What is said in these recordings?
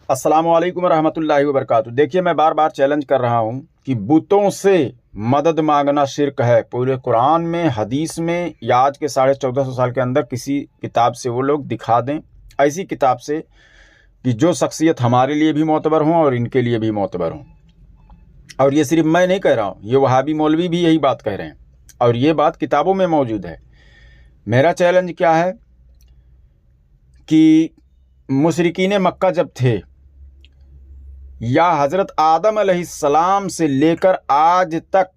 अस्सलाम वालेकुम रहमतुल्लाहि व बरकातहू। देखिए, मैं बार बार चैलेंज कर रहा हूँ कि बुतों से मदद मांगना शिर्क है। पूरे कुरान में, हदीस में या आज के 1450 साल के अंदर किसी किताब से वो लोग दिखा दें, ऐसी किताब से कि जो शख्सियत हमारे लिए भी मोतबर हों और इनके लिए भी मोतबर हों। और ये सिर्फ मैं नहीं कह रहा हूँ, ये वहाबी मौलवी भी यही बात कह रहे हैं और ये बात किताबों में मौजूद है। मेरा चैलेंज क्या है कि मुशरिकीन मक्का जब थे या हज़रत आदम अलैहिस्सलाम से लेकर आज तक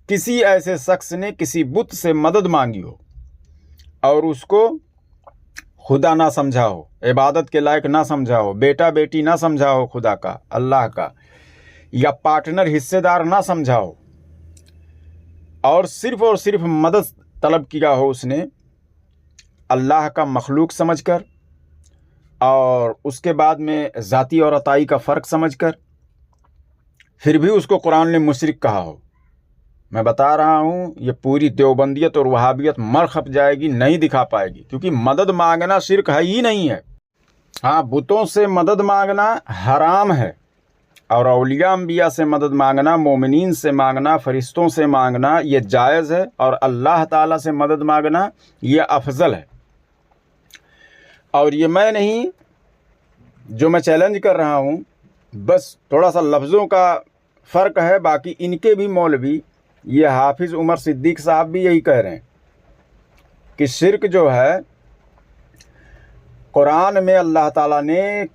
किसी ऐसे शख्स ने किसी बुत से मदद मांगी हो और उसको खुदा ना समझा हो, इबादत के लायक ना समझा हो, बेटा बेटी ना समझा हो खुदा का, अल्लाह का, या पार्टनर हिस्सेदार ना समझा हो और सिर्फ मदद तलब किया हो उसने अल्लाह का मखलूक समझकर और उसके बाद में ज़ाती और अताई का फ़र्क समझकर, फिर भी उसको कुरान ने मुशरिक कहा हो। मैं बता रहा हूँ, ये पूरी देवबंदियत और वहाबियत मर खप जाएगी, नहीं दिखा पाएगी, क्योंकि मदद मांगना शिर्क है ही नहीं है। हाँ, बुतों से मदद मांगना हराम है और औलिया अंबिया से मदद मांगना, मोमिनीन से मांगना, फरिश्तों से मांगना ये जायज़ है और अल्लाह ताला से मदद मांगना ये अफजल है। और ये मैं नहीं, जो मैं चैलेंज कर रहा हूँ, बस थोड़ा सा लफ्ज़ों का फ़र्क है। बाकी इनके भी मौलवी, ये हाफिज़ उमर सिद्दीक साहब भी यही कह रहे हैं कि शिर्क जो है कुरान में अल्लाह ताला ने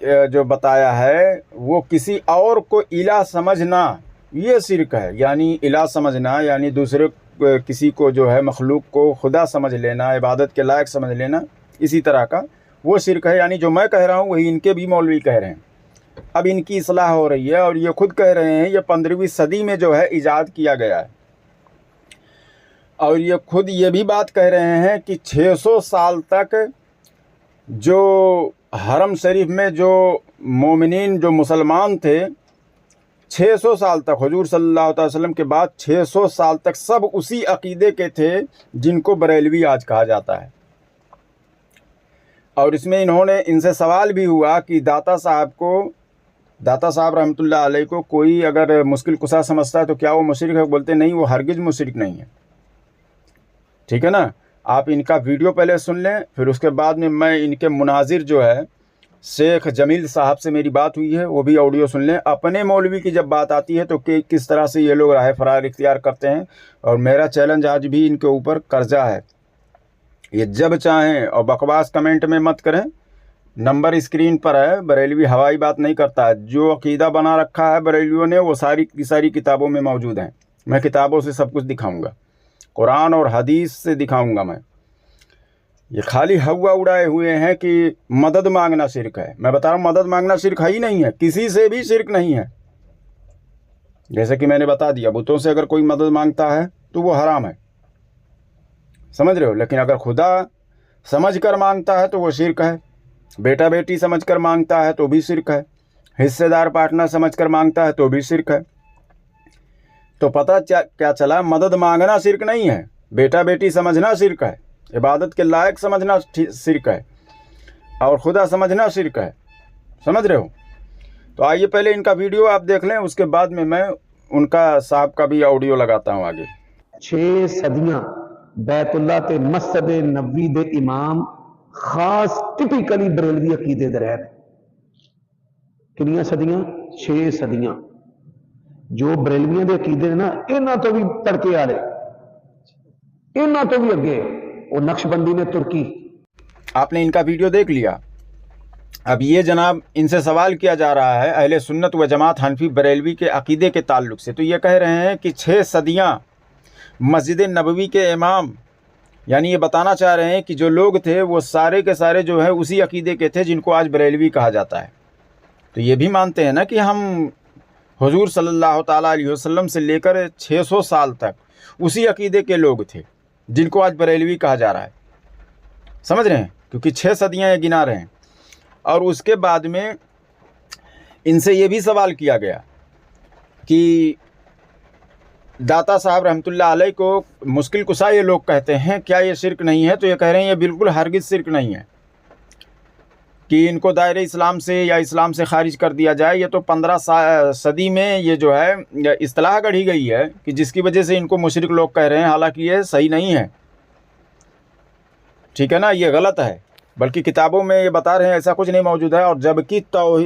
जो बताया है वो किसी और को इलाह समझना, ये शिर्क है। यानी इलाह समझना यानी दूसरे किसी को जो है मखलूक को खुदा समझ लेना, इबादत के लायक समझ लेना, इसी तरह का वो शिर्क है। यानी जो मैं कह रहा हूँ वही इनके भी मौलवी कह रहे हैं। अब इनकी इस्लाह हो रही है और ये खुद कह रहे हैं ये 15वीं सदी में जो है ईजाद किया गया है। और ये खुद ये भी बात कह रहे हैं कि 600 साल तक जो हरम शरीफ में जो मोमिनीन जो मुसलमान थे, 600 साल तक हुजूर सल्लल्लाहु अलैहि वसल्लम के बाद 600 साल तक सब उसी अकीदे के थे जिनको बरेलवी आज कहा जाता है। और इसमें इनसे सवाल भी हुआ कि दाता साहब रहमतुल्लाह अलैह को कोई अगर मुश्किल कुशा समझता है तो क्या वो मुशरिक है? बोलते नहीं, वो हरगिज़ मुशरिक नहीं है। ठीक है ना? आप इनका वीडियो पहले सुन लें, फिर उसके बाद में मैं इनके मुनाजिर जो है शेख जमील साहब से मेरी बात हुई है, वो भी ऑडियो सुन लें। अपने मौलवी की जब बात आती है तो किस तरह से ये लोग राह फरार इख्तियार करते हैं। और मेरा चैलेंज आज भी इनके ऊपर कर्जा है, ये जब चाहें और बकवास कमेंट में मत करें, नंबर स्क्रीन पर है। बरेलवी हवाई बात नहीं करता है, जो अकीदा बना रखा है बरेलवियों ने वो सारी की सारी किताबों में मौजूद हैं। मैं किताबों से सब कुछ दिखाऊंगा, कुरान और हदीस से दिखाऊंगा मैं। ये खाली हवा उड़ाए हुए हैं कि मदद मांगना शिर्क है। मैं बता रहा हूँ मदद मांगना शिर्क है ही नहीं है, किसी से भी शिर्क नहीं है। जैसे कि मैंने बता दिया, बुतों से अगर कोई मदद मांगता है तो वो हराम है, समझ रहे हो। लेकिन अगर खुदा समझ कर मांगता है तो वो शिर्क है। बेटा बेटी समझ कर मांगता है तो भी शिर्क है। हिस्सेदार पार्टनर समझ कर मांगता है तो भी शिर्क है। तो पता क्या चला, मदद मांगना शिर्क नहीं है, बेटा बेटी समझना शिर्क है, इबादत के लायक समझना शिर्क है और खुदा समझना शिर्क है। समझ रहे हो? तो आइए पहले इनका वीडियो आप देख लें, उसके बाद में मैं उनका साहब का भी ऑडियो लगाता हूँ आगे। 6 सदियां बैतुल्ला ते मस्जिद नबवी दे इमाम खास टिपिकली बरेलवी अकीदे दे रहे। कितनियां सदियां? 6 सदियां। जो बरेलवियों के अकीदे ने ना, इन्हां तो भी तड़के वाले, इन्हां तो भी अगे वो नक्शबंदी ने तुर्की। आपने इनका वीडियो देख लिया। अब ये जनाब, इनसे सवाल किया जा रहा है अहले सुन्नत व जमात हनफी बरेलवी के अकीदे के ताल्लुक से। तो ये कह रहे हैं कि 6 सदियां मस्जिद नबवी के इमाम, यानी ये बताना चाह रहे हैं कि जो लोग थे वो सारे के सारे जो है उसी अकीदे के थे जिनको आज बरेलवी कहा जाता है। तो ये भी मानते हैं ना कि हम हुजूर सल्लल्लाहु ताला अलैहि वसल्लम से लेकर 600 साल तक उसी अकीदे के लोग थे जिनको आज बरेलवी कहा जा रहा है। समझ रहे हैं? क्योंकि 6 सदियां ये गिना रहे हैं। और उसके बाद में इनसे ये भी सवाल किया गया कि दाता साहब रहमतुल्लाह अलैह को मुश्किल कुशा ये लोग कहते हैं, क्या ये शिर्क नहीं है? तो ये कह रहे हैं ये बिल्कुल हरगिज़ शिर्क नहीं है। کہ ان کو دائرہ اسلام سے یا اسلام سے خارج کر دیا جائے. یہ تو 15 صدی میں یہ جو ہے اصطلاح گڑھی گئی ہے کہ جس کی وجہ سے ان کو مشرک لوگ کہہ رہے ہیں، حالانکہ یہ صحیح نہیں ہے. ٹھیک ہے نا، یہ غلط ہے. بلکہ کتابوں میں یہ بتا رہے ہیں ایسا کچھ نہیں موجود ہے. اور جبکہ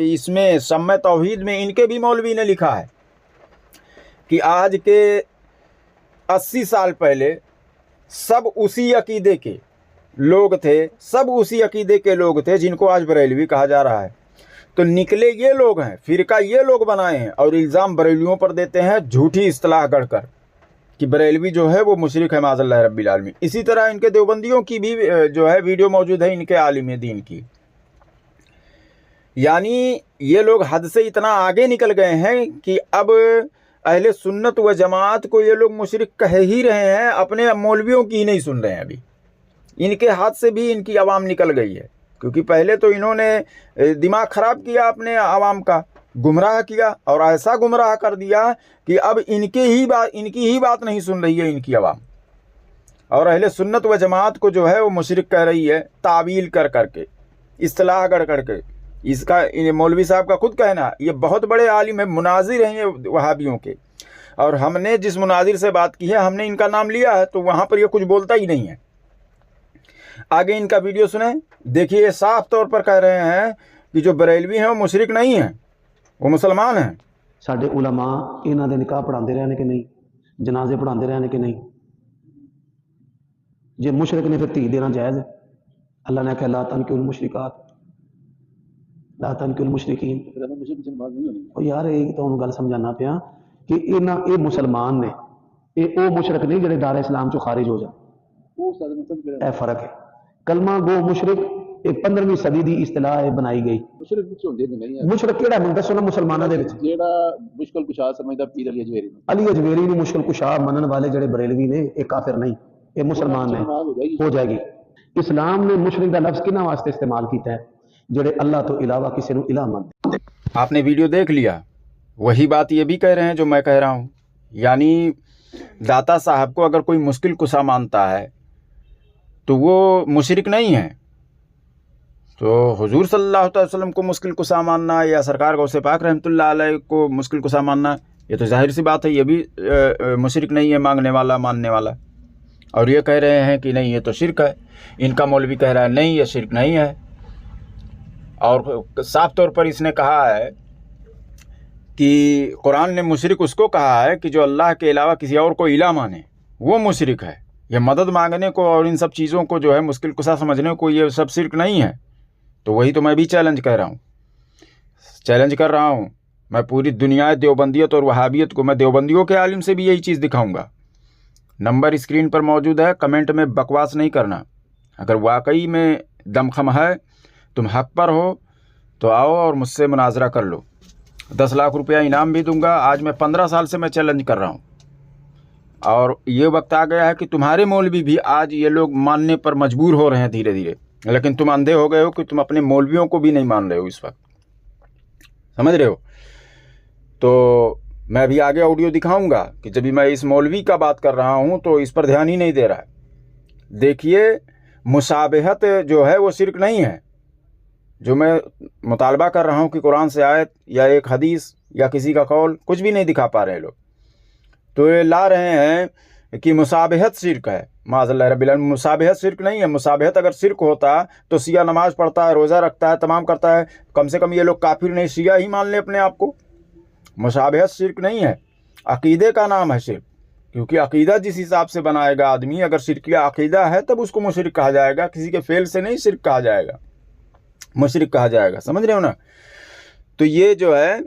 اس میں شمع توحید میں ان کے بھی مولوی نے لکھا ہے کہ آج کے 80 سال پہلے سب اسی عقیدے کے لوگ تھے، جن کو آج بریلوی کہا جا رہا ہے. تو نکلے یہ لوگ ہیں، فرقہ یہ لوگ بنائے ہیں، اور الزام بریلویوں پر دیتے ہیں جھوٹی اصطلاح گڑھ کر کہ بریلوی جو ہے وہ مشرک ہے معاذ اللہ رب العالمین. اسی طرح ان کے دیوبندیوں کی بھی جو ہے ویڈیو موجود ہے ان کے عالم دین کی. یعنی یہ لوگ حد سے اتنا آگے نکل گئے ہیں کہ اب اہل سنت و جماعت کو یہ لوگ مشرک کہہ ہی رہے ہیں، اپنے مولویوں کی ہی نہیں سن رہے ہیں. ابھی ان کے ہاتھ سے بھی ان کی عوام نکل گئی ہے، کیونکہ پہلے تو انہوں نے دماغ خراب کیا اپنے عوام کا، گمراہ کیا، اور ایسا گمراہ کر دیا کہ اب ان کی ہی بات نہیں سن رہی ہے ان کی عوام. اور اہل سنت و جماعت کو جو ہے وہ مشرک کہہ رہی ہے، تعویل کر کے، اصطلاح گڑھ کر کے. اس کا مولوی صاحب کا خود کہنا، یہ بہت بڑے عالم ہیں، مناظر ہیں یہ وہابیوں کے. اور ہم نے جس مناظر سے بات کی ہے ہم نے ان کا نام لیا ہے، تو وہاں پر یہ کچھ بولتا ہی نہیں ہے. آگے ان کا ویڈیو سنیں، دیکھیے یہ صاف طور پر کہہ رہے ہیں کہ جو بریلوی ہیں وہ مشرک نہیں ہیں، وہ مسلمان ہیں. ساڈے علماء انہاں دے نکاح پڑھاندے رہے کہ نہیں، جنازے پڑھاندے رہے کہ نہیں؟ جے مشرک نے پھر تھی دینا جائز ہے؟ اللہ نے کہا لا تنکحوا المشرکات لا تنکحوا المشرکین. او یار ایک تو گل سمجھانا پیا کہ اے مسلمان نے، او مشرک نہیں جڑے دار اسلام چوں خارج ہو جائے. اے فرق ہے. کلمہ گو مشرک ایک 15ویں صدی دی اصطلاح بنائی گئی. مشرک کیڑا ہے دسو نا مسلماناں دے وچ؟ جیڑا مشکل کشا سمجھدا پیر علی اجویری علی اجویری نو مشکل کشا منن والے جڑے بریلوی نے، یہ کافر نہیں، یہ مسلمان نے. ہو جائے گی. اسلام نے مشرک کا لفظ کنہاں واسطے استعمال کیتا ہے؟ جڑے اللہ تو علاوہ کسی نو الہ مانتے. آپ نے ویڈیو دیکھ لیا، وہی بات یہ بھی کہہ رہے ہیں جو میں کہہ رہا ہوں. یعنی داتا صاحب کو اگر کوئی مشکل کشا مانتا ہے تو وہ مشرک نہیں ہے. تو حضور صلی اللہ علیہ وسلم کو مشکل کشا ماننا یا سرکار غوث پاک رحمۃ اللہ علیہ کو مشکل کشا ماننا، یہ تو ظاہر سی بات ہے یہ بھی مشرک نہیں ہے، مانگنے والا ماننے والا. اور یہ کہہ رہے ہیں کہ نہیں یہ تو شرک ہے. ان کا مولوی کہہ رہا ہے نہیں یہ شرک نہیں ہے. اور صاف طور پر اس نے کہا ہے کہ قرآن نے مشرک اس کو کہا ہے کہ جو اللہ کے علاوہ کسی اور کو الہ مانے، وہ مشرک ہے. یہ مدد مانگنے کو اور ان سب چیزوں کو جو ہے مشکل کشا سمجھنے کو یہ سب شرک نہیں ہے. تو وہی تو میں بھی چیلنج کر رہا ہوں. میں پوری دنیا دیوبندیت اور وہابیت کو، میں دیوبندیوں کے عالم سے بھی یہی چیز دکھاؤں گا. نمبر اسکرین پر موجود ہے، کمنٹ میں بکواس نہیں کرنا. اگر واقعی میں دمخم ہے، تم حق پر ہو تو آؤ اور مجھ سے مناظرہ کر لو. 10 لاکھ روپیہ انعام بھی دوں گا. آج میں 15 سال سے میں چیلنج کر رہا ہوں، اور یہ وقت آ گیا ہے کہ تمہارے مولوی بھی آج یہ لوگ ماننے پر مجبور ہو رہے ہیں دھیرے دھیرے. لیکن تم اندھے ہو گئے ہو کہ تم اپنے مولویوں کو بھی نہیں مان رہے ہو اس وقت. سمجھ رہے ہو؟ تو میں بھی آگے آڈیو دکھاؤں گا کہ جب میں اس مولوی کا بات کر رہا ہوں تو اس پر دھیان ہی نہیں دے رہا ہے. دیکھیے مشابہت جو ہے وہ شرک نہیں ہے. جو میں مطالبہ کر رہا ہوں کہ قرآن سے آیت یا ایک حدیث یا کسی کا قول کچھ بھی نہیں دکھا پا رہے لوگ. تو یہ لا رہے ہیں کہ مشابہت شرک ہے. معاذ اللہ رب العالمین، مشابہت شرک نہیں ہے. مشابہت اگر شرک ہوتا تو شیعہ نماز پڑھتا ہے، روزہ رکھتا ہے، تمام کرتا ہے. کم سے کم یہ لوگ کافر نہیں، شیعہ ہی مان لے اپنے آپ کو. مشابہت شرک نہیں ہے، عقیدے کا نام ہے شرک. کیونکہ عقیدہ جس حساب سے بنائے گا آدمی، اگر شرکی عقیدہ ہے تب اس کو مشرک کہا جائے گا. کسی کے فعل سے نہیں شرک کہا جائے گا، مشرک کہا جائے گا. سمجھ رہے ہو نا؟ تو یہ جو ہے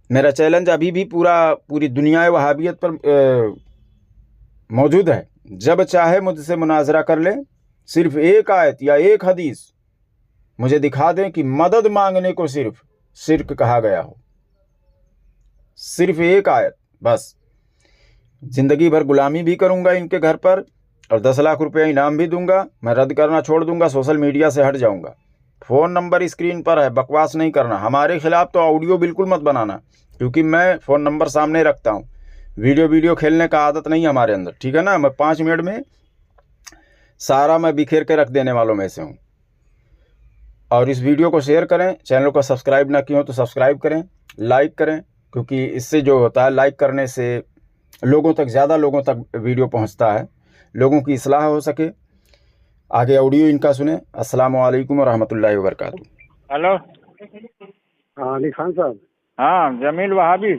میرا چیلنج ابھی بھی پوری دنیا وہابیت پر موجود ہے. جب چاہے مجھ سے مناظرہ کر لیں. صرف ایک آیت یا ایک حدیث مجھے دکھا دیں کہ مدد مانگنے کو صرف شرک کہا گیا ہو. صرف ایک آیت بس. زندگی بھر غلامی بھی کروں گا ان کے گھر پر، اور 10 لاکھ روپیہ انعام بھی دوں گا. میں رد کرنا چھوڑ دوں گا، سوشل میڈیا سے ہٹ جاؤں گا. فون نمبر اسکرین پر ہے، بکواس نہیں کرنا. ہمارے خلاف تو آڈیو بالکل مت بنانا، کیونکہ میں فون نمبر سامنے رکھتا ہوں. ویڈیو کھیلنے کا عادت نہیں ہمارے اندر، ٹھیک ہے نا؟ میں 5 منٹ میں سارا میں بکھیر کے رکھ دینے والوں میں سے ہوں. اور اس ویڈیو کو شیئر کریں, چینل کو سبسکرائب نہ کیے ہو تو سبسکرائب کریں, لائک کریں, کیونکہ اس سے جو ہوتا ہے لائک کرنے سے لوگوں تک, زیادہ لوگوں تک ویڈیو پہنچتا ہے, لوگوں کی اصلاح ہو سکے. آگے آڈیو ان کا سنیں. السلام علیکم ورحمۃ اللہ وبرکاتہ. ہلو. ہاں علی خان صاحب. ہاں جمیل وہابی.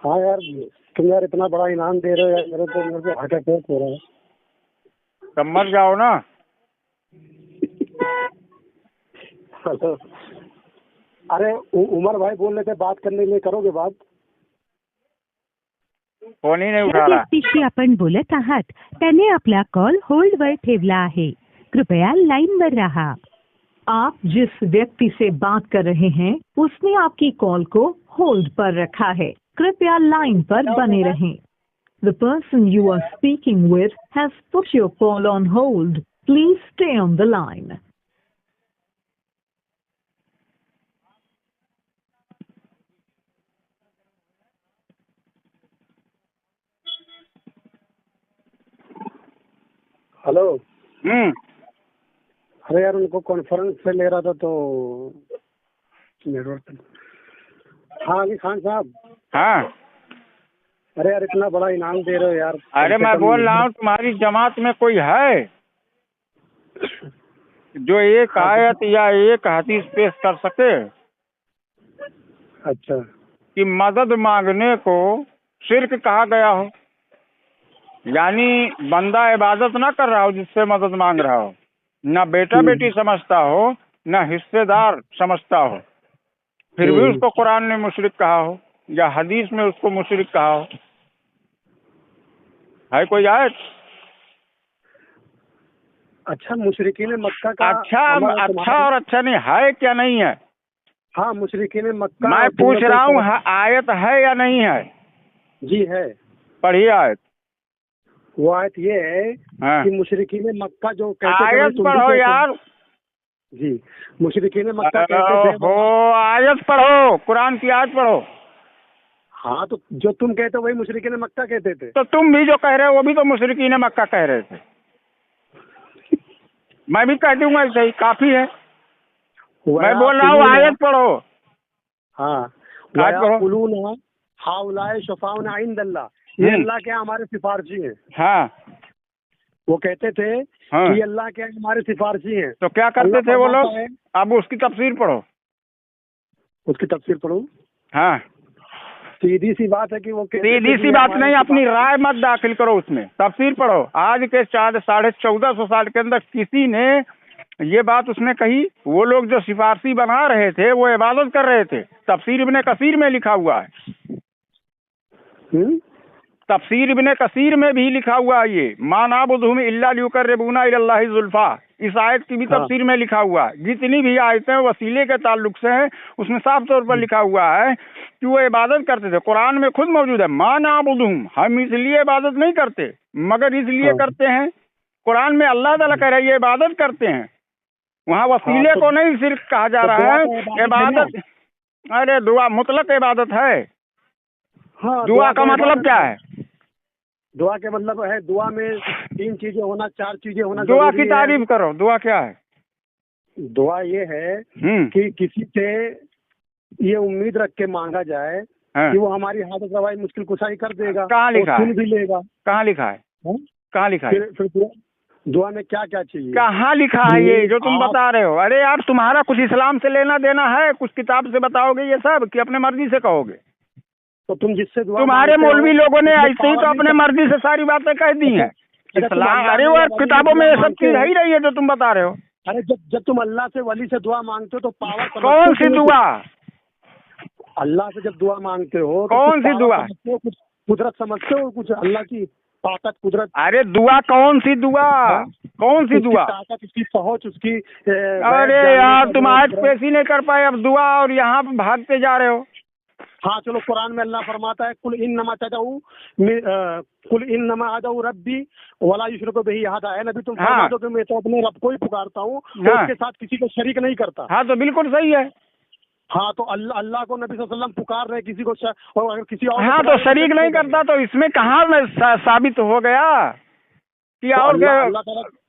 ہاں یار تم یار اتنا بڑا انعام دے رہے ہو یار, میرے کو ہارٹ اٹیک ہو رہا ہے. تب مر جاؤ نا. ہلو. ارے عمر بھائی بول رہے تھے بات کرنے کے لیے, کرو گے بات؟ فون ہی نہیں ज्या اٹھا رہا. व्यक्तीशी आपण बोलत आहात त्याने आपला कॉल होल्डवर ठेवला आहे. कृपया लाइनवर रहा. आप जिस व्यक्ति से बात कर रहे हैं उसने आपकी कॉल को होल्ड पर रखा है. कृपया लाइन पर बने रहें. The person you are speaking with has put your call on hold. Please stay on the line. Hello. ہوں ارے یار ان کو کانفرنس سے لے رہا تھا تو نیٹ ورک. ہاں علی خان صاحب. ہاں. ارے یار اتنا بڑا انعام دے رہے ہو یار. ارے میں بول رہا ہوں تمہاری جماعت میں کوئی ہے جو ایک آیت یا ایک حدیث پیش کر سکے اچھا. کہ مدد مانگنے کو شرک کہا گیا ہو؟ یعنی بندہ عبادت نہ کر رہا ہو جس سے مدد مانگ رہا ہو, نہ بیٹا بیٹی سمجھتا ہو, نہ حصے دار سمجھتا ہو, پھر بھی اس کو قرآن نے مشرک کہا ہو یا حدیث میں اس کو مشرک کہا ہو. ہے کوئی آیت؟ اچھا مشرکین مکہ کا اچھا اور اچھا نہیں ہے, کیا نہیں ہے؟ ہاں مشرکین مکہ. میں پوچھ رہا ہوں آیت ہے یا نہیں ہے؟ جی ہے. پڑھیے آیت. وہ آیت یہ ہے کہ مشرکین مکہ جو کہتے تھے, آیت پڑھو یار. جی مشرکین مکہ کہتے تھے. آیت پڑھو, قرآن کی آیت پڑھو. ہاں تو جو تم کہتے ہو وہی مشرکین مکہ کہتے تھے. تو تم بھی جو کہہ رہے ہو وہ بھی تو مشرکین مکہ کہہ رہے تھے. میں بھی کہہ دوں گا ایسے ہی, کافی ہے. میں بول رہا ہوں آیت پڑھو. ہاں. آیت پڑھو. ہؤلاء شفاعنا عند اللہ, یہ اللہ کے ہمارے سفارشی ہیں. ہاں وہ کہتے تھے کہ یہ اللہ کے ہمارے سفارشی ہیں. تو کیا کرتے تھے وہ لوگ؟ اب اس کی تفسیر پڑھو. اس کی تفسیر پڑھوں؟ ہاں سیدھی سی بات ہے کہ وہ سیدھی سی بات نہیں, اپنی رائے مت داخل کرو اس میں, تفسیر پڑھو. آج کے 1450 سال کے اندر کسی نے یہ بات اس نے کہی؟ وہ لوگ جو سفارشی بنا رہے تھے وہ عبادت کر رہے تھے. تفسیر ابن کثیر میں لکھا ہوا ہے. تفسیر ابن کثیر میں بھی لکھا ہوا ہے یہ, ما نعبدہم الا لیقربونا الی اللہ زلفیٰ. اس آیت کی بھی تفسیر میں لکھا ہوا ہے. جتنی بھی آیتیں وسیلے کے تعلق سے ہیں اس میں صاف طور پر لکھا ہوا ہے کہ وہ عبادت کرتے تھے. قرآن میں خود موجود ہے, ما نعبدہم, ہم اس لیے عبادت نہیں کرتے مگر اس لیے کرتے ہیں. قرآن میں اللہ تعالیٰ کہہ رہا ہے یہ عبادت کرتے ہیں. وہاں وسیلے کو نہیں صرف کہا جا رہا ہے عبادت. ارے دعا مطلق عبادت ہے. دعا کا مطلب کیا ہے؟ دعا کا مطلب ہے دعا میں 3 چیزیں ہونا, 4 چیزیں ہونا. دعا کی تعریف کرو. دعا کیا ہے؟ دعا یہ ہے کہ کسی سے یہ امید رکھ کے مانگا جائے کہ وہ ہماری حاجت روائی مشکل کشائی کر دے گا. کہاں لکھا ہے؟ بھی لے گا. کہاں لکھا ہے؟ کہاں لکھا ہے؟ پھر دعا میں کیا کیا چاہیے؟ کہاں لکھا ہے یہ جو تم بتا رہے ہو؟ ارے یار تمہارا کچھ اسلام سے لینا دینا ہے؟ کچھ کتاب سے بتاؤ گے یہ سب کہ اپنے مرضی سے کہو گے؟ تو تم جس سے تمہارے مولوی لوگوں نے ایسے ہی تو اپنے مرضی سے ساری باتیں کہہ دی ہیں. اسلام ارے وہ کتابوں میں یہ سب چیز ہے ہی رہی ہے جو تم بتا رہے ہو. ارے جب تم اللہ سے ولی سے دعا مانگتے ہو تو پاور کون سی دعا؟ اللہ سے جب دعا مانگتے ہو کون سی دعا؟ کچھ قدرت سمجھتے ہو, کچھ اللہ کی طاقت قدرت. ارے دعا کون سی دعا؟ کون سی دعا؟ طاقت, اس کی پہنچ, اس کی. ارے یار تم آج پیش ہی نہیں کر پائے اب دعا, اور یہاں پہ بھاگتے جا رہے ہو. ہاں چلو قرآن میں اللہ فرماتا ہے قل انما ادعو ربی ولا یشرک بہ احد. ہے نبی تم فرما دو کہ میں تو اپنے رب کو ہی پکارتا ہوں, اس کے ساتھ کسی کو شریک نہیں کرتا. ہاں تو بالکل صحیح ہے. ہاں تو اللہ کو نبی صلی اللہ علیہ وسلم پکار رہے کسی کو, اور اگر کسی اور. ہاں تو شریک نہیں کرتا تو اس میں کہاں ثابت ہو گیا کہ اور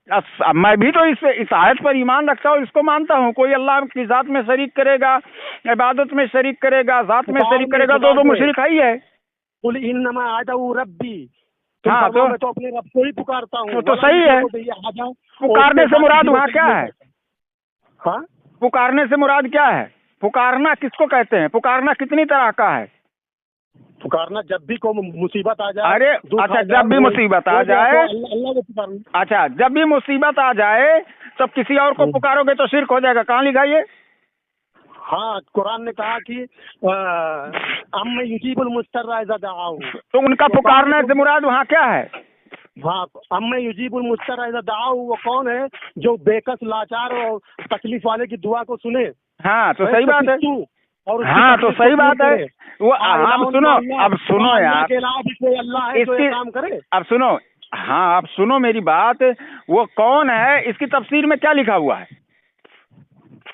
मैं भी तो इस आयत पर ईमान रखता हूँ, इसको मानता हूँ। कोई अल्लाह की ज़ात में शरीक करेगा, इबादत में शरीक करेगा, ज़ात में शरीक करेगा तो मुशरिक ही है। कुल इन्नमा अदऊ रब्बी, हाँ तो मैं तो अपने रब को ही पुकारता हूँ। तो सही है। पुकारने से मुराद वहाँ क्या है? हाँ, पुकारने से मुराद क्या है? पुकारना किसको कहते हैं? पुकारना कितनी तरह का है? पुकारना जब भी कोई मुसीबत आ जाए। अरे अच्छा, जब भी मुसीबत आ जाए, अल्लाह को पुकारना। अच्छा जब भी मुसीबत आ जाए तब किसी और को पुकारोगे तो शिर्क हो जाएगा। कहाँ लिखा ये? हाँ, कुरान ने कहा कि अम्मे युजीबुल मुस्तर्रा इज़ा दआऊ। तो उनका पुकारने से मुराद वहाँ क्या है? हाँ, अम्मे युजीबुल मुस्तर्रा इज़ा दआऊ, वो कौन है जो बेकस लाचार और तकलीफ वाले की दुआ को सुने। हाँ तो सही बात है। और हाँ तो सही बात है। वो अब सुनो यार, के अलावा भी कोई अल्लाह है जो ये काम करे। अब सुनो, हाँ अब सुनो मेरी बात। वो कौन है इसकी तफसीर में क्या लिखा हुआ है?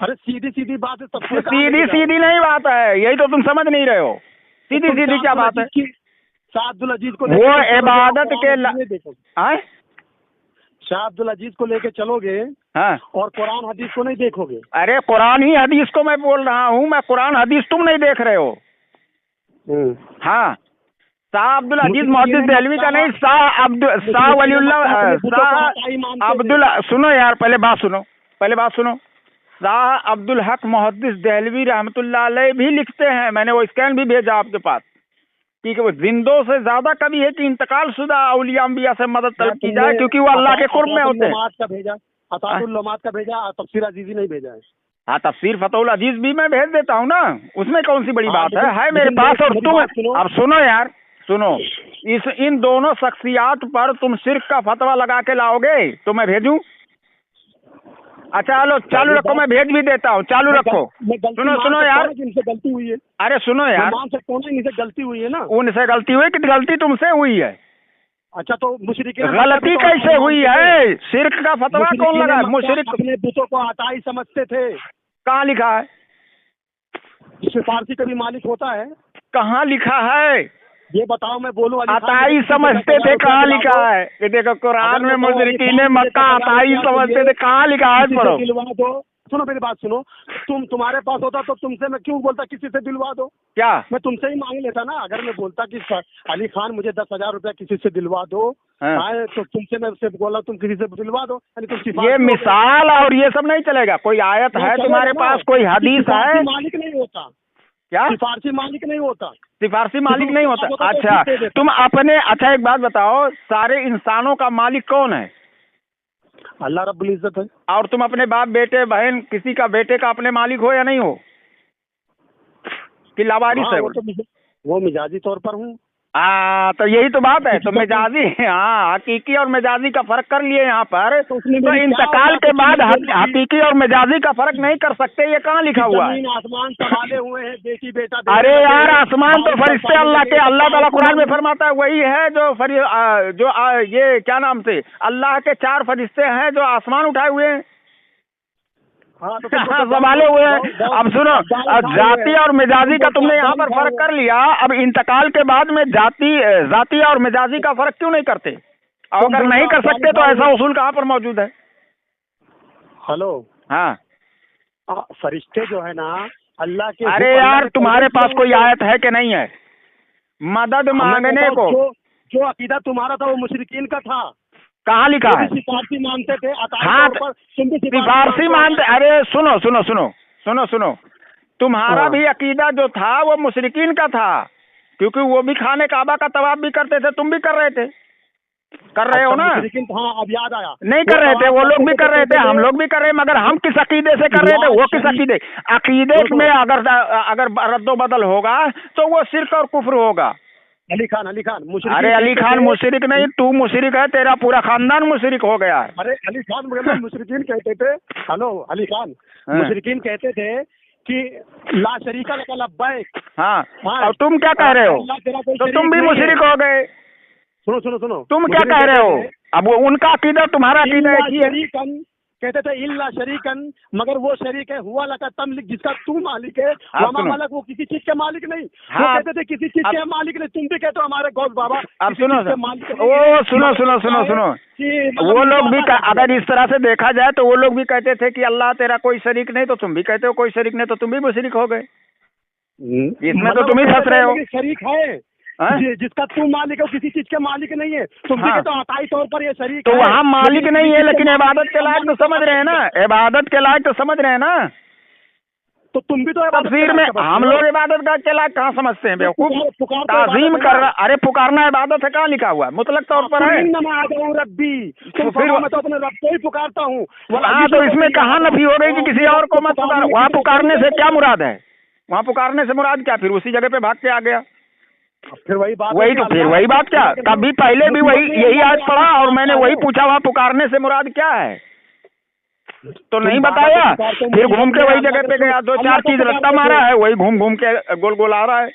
अरे सीधी सीधी बात है, सब सीधी सीधी नहीं बात है, यही तो तुम समझ नहीं रहे हो। सीधी सीधी क्या बात है? शाह अब्दुल अजीज को वो इबादत के शाह अब्दुल अजीज को लेके चलोगे, हाँ, और कुरान हदीस को नहीं देखोगे। अरे कुरान ही हदीस को मैं बोल रहा हूँ, मैं कुरान हदीस तुम नहीं देख रहे हो। हाँ, शाह अब्दुल अजीज मुहद्दिस देहलवी का नहीं, शाह वलीउल्लाह, शाह अब्दुल, सुनो यार, पहले बात सुनो। शाह अब्दुल हक मुहद्दिस देहलवी रहमतुल्लाह अलैह भी लिखते हैं, मैंने वो स्कैन भी भेजा आपके पास, कि वो जिंदों से ज्यादा कभी है कि इंतकाल शुदा औलिया अंबिया से मदद तलब की जाए, क्योंकि वो अल्लाह के कुर्ब में होते हैं। अतातुल्लुमात का भेजा, तफसीर अजीजी नहीं भेजा है। हाँ, तफसीर फतहुल अजीज भी मैं भेज देता हूँ ना, उसमें कौन सी बड़ी बात है मेरे पास। और तुम अब सुनो यार, सुनो, इन दोनों शख्सियात पर तुम शिर्क का फतवा लगा के लाओगे तो मैं भेजूं? अच्छा चलो चालू रखो, मैं भेज भी देता हूँ, चालू रखो। सुनो यार, इनसे गलती हुई है। अरे सुनो यार, मान सकता हूँ ना, इनसे गलती हुई है ना। उनसे गलती हुई कि गलती तुमसे हुई है? अच्छा तो मुशरिकीन गलती कैसे हुई है? शिर्क का फतवा कौन लगा? मुशरिक अपने बुतों को अताई समझते थे। कहाँ लिखा है? सिफारशी का भी मालिक होता है। कहाँ लिखा है ये बताओ, मैं बोलूं? अताई समझते थे, कहाँ लिखा है? ये देखो कुरान में मुशरिकीन मक्का अताई समझते थे, कहाँ लिखा है? पढ़ो। दिलवा दो। सुनो मेरी बात सुनो, तुम्हारे पास होता तो तुमसे मैं क्यों बोलता किसी से दिलवा दो? क्या मैं तुमसे ही मांग लेता ना? अगर मैं बोलता कि अली खान मुझे 10,000 रुपया किसी से दिलवा दो, हाँ, तो तुमसे मैं उससे बोला तुम किसी से दिलवा दो। ये मिसाल और ये सब नहीं चलेगा। कोई आयत है तुम्हारे पास, कोई हदीस है? मालिक नहीं होता क्या? सिफारशी मालिक नहीं होता। सिफारशी मालिक नहीं होता? अच्छा तुम अपने, अच्छा एक बात बताओ, सारे इंसानों का मालिक कौन है? अल्लाह रब्बुल इज्जत है। और तुम अपने बाप बेटे बहन किसी का बेटे का अपने मालिक हो या नहीं हो? कि लावारिस है? वो मिजाजी तौर पर हूँ। तो यही तो बात है। तो मिजाजी, हाँ, हकीकी और मिजाजी का फर्क कर लिए यहाँ पर। तो इंतकाल के बाद हकीकी और मिजाजी का फर्क नहीं कर सकते, ये कहाँ लिखा हुआ है? आसमान संभाले हुए हैं, बेटी बेटा। अरे यार, आसमान तो फरिश्ते अल्लाह के, अल्लाह ताला कुरान में फरमाता है वही है जो ये क्या नाम से, अल्लाह के 4 फरिश्ते हैं जो आसमान उठाए हुए हैं, हाँ संभाले हुए हैं। अब सुनो, जाती और मिजाजी का तुमने यहाँ पर फर्क कर लिया, अब इंतकाल के बाद में जाती और मिजाजी का फर्क क्यों नहीं करते? और अगर नहीं कर सकते तो ऐसा उसूल कहाँ पर मौजूद है? हेलो, हाँ, फरिश्ते जो है ना अल्लाह के। अरे यार, तुम्हारे पास कोई आयत है कि नहीं है मदद मांगने को? जो अकीदा तुम्हारा था वो मुशरिकीन का था। कहाँ लिखा है? सिफारशी मानते थे। हाँ, सिफारशी मानते। अरे सुनो, तुम्हारा भी अकीदा जो था वो मुशरिकीन का था, क्योंकि वो भी खाने काबा का तवाफ भी करते थे, तुम भी कर रहे हो ना? हाँ, अब याद आया। नहीं कर रहे थे, वो लोग भी कर रहे थे, हम लोग भी कर रहे हैं, मगर हम किस अकीदे से कर रहे थे? वो किस अकीदे में अगर रद्दो बदल होगा तो वो शिर्क और कुफ्र होगा। अली खान अरे अली खान मुशरिक नहीं, तू मुशरिक है, तेरा पूरा खानदान मुशरिक हो गया है। अरे अली खान मुशरिकीन कहते थे, हेलो अली खान, मुशरिकीन कहते थे कि ला शरीका लका लब्बैक। हाँ, और तुम क्या कह रहे हो? तो तुम भी मुशरिक हो गए। सुनो, तुम क्या कह रहे हो? अब वो उनका अकीदा तुम्हारा अकीदा एक ही है। कहते थे इल्ला शरीकन, मगर वो शरीक है हुआ लका तमलिक, जिसका तू मालिक है, वमा मलक, वो किसी चीज के मालिक नहीं। वो कहते थे किसी चीज के मालिक नहीं, तुम भी कहते हो हमारे गौस बाबा अब सुनो, ओ सुनो सुनो सुनो सुनो, वो लोग भी अगर इस तरह से देखा जाए तो वो लोग भी कहते थे कि अल्लाह तेरा कोई शरीक नहीं, तो तुम भी कहते हो कोई शरीक नहीं, तो तुम भी मुशरिक हो गए। इसमें तो तुम ही फंस रहे हो। शरीक है जिसका तू मालिक है, किसी चीज के मालिक नहीं है, तुम भी कहते हो अताई तौर पर ये शरीक तो वहाँ मालिक नहीं है, लेकिन इबादत के लायक तो समझ रहे हैं ना, इबादत के लायक तो समझ रहे हैं ना। तो तुम भी तो तफसीर में हम लोग इबादत के लायक कहाँ समझते हैं बेवकूफ? ताजीम करना, अरे पुकारना इबादत है, कहाँ लिखा हुआ है? मुतलक तौर पर है। रब्बी, तो फिर मैं तो अपने रब को ही पुकारता हूँ। हाँ, तो इसमें कहाँ नफी हो गई कि किसी और को मत पुकार? वहाँ पुकारने से क्या मुराद है? वहाँ पुकारने से मुराद क्या? फिर उसी जगह पे भाग के आ गया। फिर वही बात, वही तो फिर वही बात क्या? कभी पहले भी वही यही आज पढ़ा और मैंने वही पूछा, वहाँ पुकारने से मुराद क्या है? तो नहीं बताया, फिर घूम के वही जगह पे गया, दो चार चीज रट्टा मारा है, वही घूम घूम के गोल गोल आ रहा है।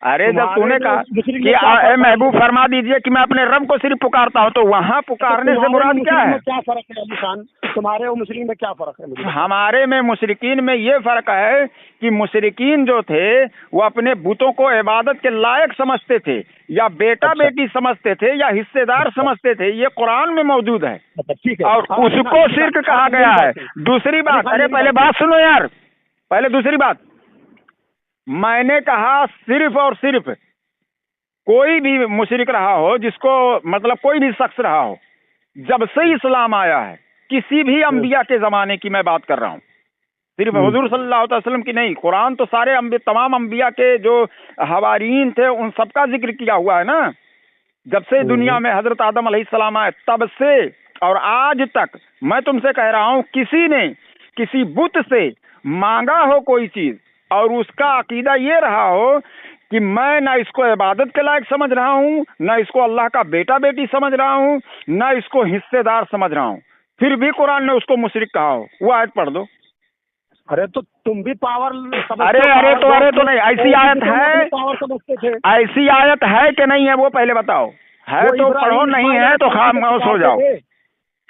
अरे जब तूने कहा कि महबूब फरमा दीजिए कि मैं अपने रब को सिर्फ पुकारता हूँ, तो वहाँ पुकारने से मुराद क्या है? क्या फर्क है अली खान, तुम्हारे और मुशरिकीन में क्या फर्क है? हमारे में मुशरिकीन में ये फर्क है कि मुशरिकीन जो थे वो अपने बुतों को इबादत के लायक समझते थे, या बेटा बेटी समझते थे, या हिस्सेदार समझते थे। ये कुरान में मौजूद है और उसको शिर्क कहा गया है। दूसरी बात, अरे पहले बात सुनो यार, पहले दूसरी बात, मैंने कहा सिर्फ और सिर्फ कोई भी मुशरिक रहा हो, जिसको मतलब कोई भी शख्स रहा हो, जब से इस्लाम आया है, किसी भी अंबिया के जमाने की मैं बात कर रहा हूँ, सिर्फ हुजूर सल्लल्लाहु अलैहि वसल्लम की नहीं, कुरान तो सारे तमाम अंबिया के जो हवारीन थे उन सबका जिक्र किया हुआ है ना। जब से दुनिया में हजरत आदम अलैहिस्सलाम आए तब से और आज तक मैं तुमसे कह रहा हूँ, किसी ने किसी बुत से मांगा हो कोई चीज और उसका अकीदा ये रहा हो कि मैं ना इसको इबादत के लायक समझ रहा हूँ, ना इसको अल्लाह का बेटा बेटी समझ रहा हूँ, ना इसको हिस्सेदार समझ रहा हूँ, फिर भी कुरान ने उसको मुशरिक कहा हो, वो आयत पढ़ दो। अरे तो तुम भी पावर अरे तो नहीं, ऐसी आयत है, पावर समझते थे, ऐसी आयत है कि नहीं है वो पहले बताओ। है तो पढ़ो, नहीं है तो खामोश हो जाओ।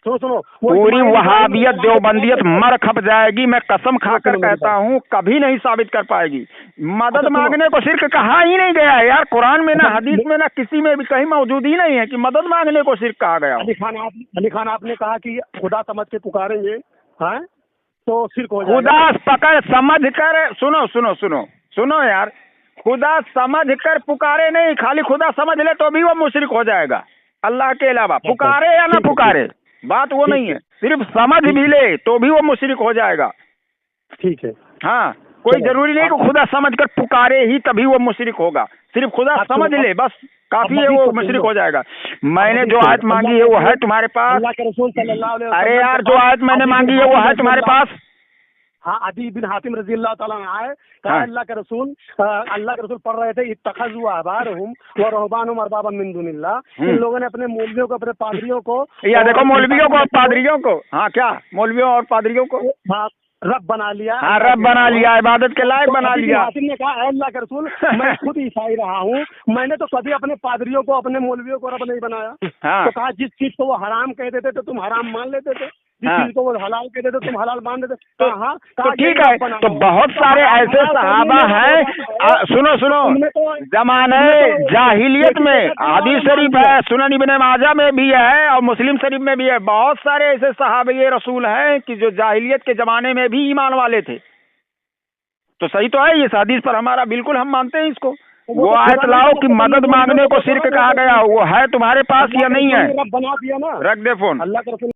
सुनो, पूरी वहाबियत देवबंदियत मर खप जाएगी, मैं कसम खाकर कहता हूँ, कभी नहीं साबित कर पाएगी। मदद मांगने को शिर्क कहा ही नहीं गया है यार, कुरान में ना हदीस में ना किसी में भी कहीं मौजूद ही नहीं है कि मदद मांगने को शिर्क कहा गया। अली खान आपने कहा कि खुदा समझ के पुकारेंगे, हाँ तो शिर्क हो जाएगा। खुदा पकड़ समझ कर, सुनो यार, खुदा समझ कर पुकारे नहीं, खाली खुदा समझ ले तो भी वो मुशरिक हो जाएगा। अल्लाह के अलावा पुकारे या ना पुकारे, बात वो नहीं है, सिर्फ समझ भी ले तो भी वो मुशरिक हो जाएगा। ठीक है, हाँ, कोई जरूरी नहीं कि खुदा समझ कर पुकारे ही तभी वो मुशरिक होगा, सिर्फ खुदा समझ ले बस काफी है, वो मुशरिक हो जाएगा। मैंने जो आयत मांगी है वो है तुम्हारे पास? अरे यार, जो आयत मैंने मांगी है वो है तुम्हारे पास? हाँ, अदी बिन हातिम रजी अल्लाह ताला आए, कहा अल्लाह के रसूल पढ़ रहे थे, इत्तखज़ू अहबारहुम व रुहबानहुम अरबाबम मिन दुनिल्लाह। इन लोगों ने अपने मौलवियों को, अपने पादरियों को, या देखो मौलवियों को और पादरियों को, हाँ क्या मौलवियों और पादरियों को रब बना लिया। हाँ, रब बना लिया, इबादत के लायक बना लिया। हातिम ने कहा अल्लाह के रसूल, मैं खुद ईसाई रहा हूँ, मैंने तो कभी अपने पादरियों को, अपने मौलवियों को रब नहीं बनाया। तो कहा जिस चीज को वो हराम कह देते तो तुम हराम मान लेते थे, जिस चीज को वो हलाल कह देते तुम हलाल मान देते। तो ठीक है, तो बहुत सारे ऐसे सहाबा हैं, सुनो जमाने जाहिलियत में हदीस शरीफ है, सुनन इब्न माजा में भी है और मुस्लिम शरीफ में भी है, बहुत सारे ऐसे सहाबे रसूल हैं कि जो जाहिलियत के जमाने में भी ईमान वाले थे। तो सही तो है, ये हदीस पर हमारा बिल्कुल हम मानते हैं इसको। वो आयत लाओ कि मदद मांगने को शिर्क कहा गया, वो है तुम्हारे पास या नहीं है? बना दिया ना, रख दे फोन। अल्लाह के रसूल